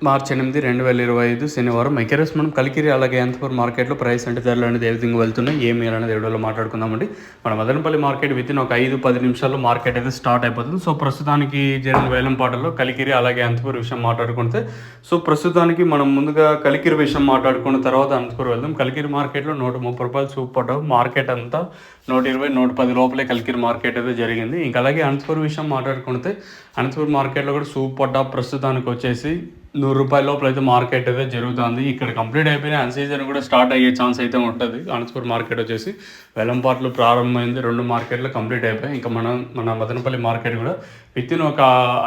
మార్చి 8, 2025 శనివారం ఎకరస్ మనం కలికిరి అలాగే అనంతపురం మార్కెట్లో ప్రైస్ అంటే ధరలు అనేది ఏ విధంగా వెళ్తున్నాయి ఏమి అనేది వీడియోలో మాట్లాడుకుందామండి. మన మదనపల్లి మార్కెట్ వితిన్ ఒక 5-10 నిమిషాల్లో మార్కెట్ అయితే స్టార్ట్ అయిపోతుంది. సో ప్రస్తుతానికి జరిగిన వేలంపాటలో కలికిరి అలాగే అనంతపురం విషయం మాట్లాడుకుంటే సో ప్రస్తుతానికి మనం ముందుగా కలికిరి విషయం మాట్లాడుకున్న తర్వాత అనంతపురం వెళ్దాం. కలికిరి మార్కెట్లో 130 రూపాయలు సూపర్ మార్కెట్ అంతా 120, 110 లోపలే కలికిరి మార్కెట్ అయితే జరిగింది. ఇంకా అలాగే అనంతపురం విషయం మాట్లాడుకుంటే అనంతపురం మార్కెట్లో కూడా సూపర్ టాప్ ప్రస్తుతానికి వచ్చేసి 100 రూపాయల లోపల అయితే మార్కెట్ అయితే జరుగుతుంది. ఇక్కడ కంప్లీట్ అయిపోయిన అన్ సీజన్ కూడా స్టార్ట్ అయ్యే ఛాన్స్ అయితే ఉంటుంది. అనంతపురం మార్కెట్ వచ్చేసి వేలంపాట్లు ప్రారంభమైంది, 2 మార్కెట్లు కంప్లీట్ అయిపోయాయి. ఇంకా మన మదనపల్లి మార్కెట్ కూడా వితిన్ ఒక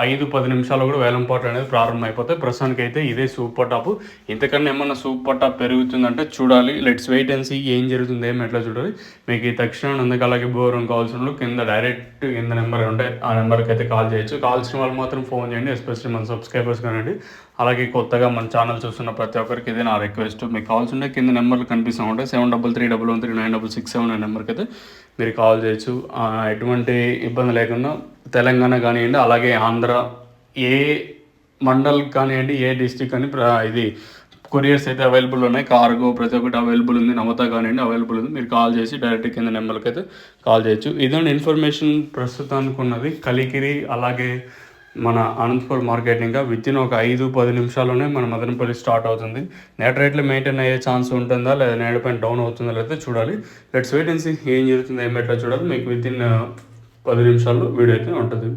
5-10 నిమిషాలు కూడా వేలంపాట్లు అనేది ప్రారంభం అయిపోతాయి. ప్రస్తుతానికి అయితే ఇదే సూపర్ టాప్. ఇంతకన్నా ఏమన్నా సూపర్ టాప్ పెరుగుతుందంటే చూడాలి. లెట్స్ వెయిట్ అండ్ సీ ఏం జరుగుతుంది ఏమి ఎట్లా చూడాలి. మీకు ఈ తక్షణ అందుకు అలాగే బోరం కావాల్సిన కింద డైరెక్ట్ కింద నెంబర్ ఉంటాయి, ఆ నెంబర్కి అయితే కాల్ చేయొచ్చు. కావాల్సిన వాళ్ళు మాత్రం ఫోన్ చేయండి, ఎస్పెషల్లీ మన సబ్స్క్రైబర్స్ కానివ్వండి. అలాగే కొత్తగా మన ఛానల్ చూస్తున్న ప్రతి ఒక్కరికి ఇదే నా రిక్వెస్ట్. మీకు కావాల్సిన కింద నెంబర్లు కనిపిస్తూ ఉంటాయి. 7331139667 అనే నెంబర్కి అయితే మీరు కాల్ చేయొచ్చు. ఎటువంటి ఇబ్బంది లేకుండా తెలంగాణ కానివ్వండి, అలాగే ఆంధ్ర ఏ మండల్ కానివ్వండి, ఏ డిస్టిక్ అని ఇది కొరియర్స్ అయితే అవైలబుల్ ఉన్నాయి. కార్గో ప్రతి ఒక్కటి అవైలబుల్ ఉంది. నవత కానివ్వండి అవైలబుల్ ఉంది. మీరు కాల్ చేసి డైరెక్ట్ కింద నెంబర్కి అయితే కాల్ చేయొచ్చు. ఇదండి ఇన్ఫర్మేషన్ ప్రస్తుతానికి ఉన్నది. కలికిరి అలాగే మన అనంతపురం మార్కెట్ ఇంకా వితిన్ ఒక 5-10 నిమిషాల్లోనే మన మదనపల్లి స్టార్ట్ అవుతుంది. నెట్ రేట్లు మెయింటైన్ అయ్యే ఛాన్స్ ఉంటుందా లేదా నెట్ పైన డౌన్ అవుతుందా లేదా చూడాలి. లెట్స్ వెయిట్ అండ్ సీ ఏం జరుగుతుందో ఏం ఎట్లా చూడాలి. మీకు వితిన్ 10 నిమిషాల్లో వీడియో అయితే ఉంటుంది.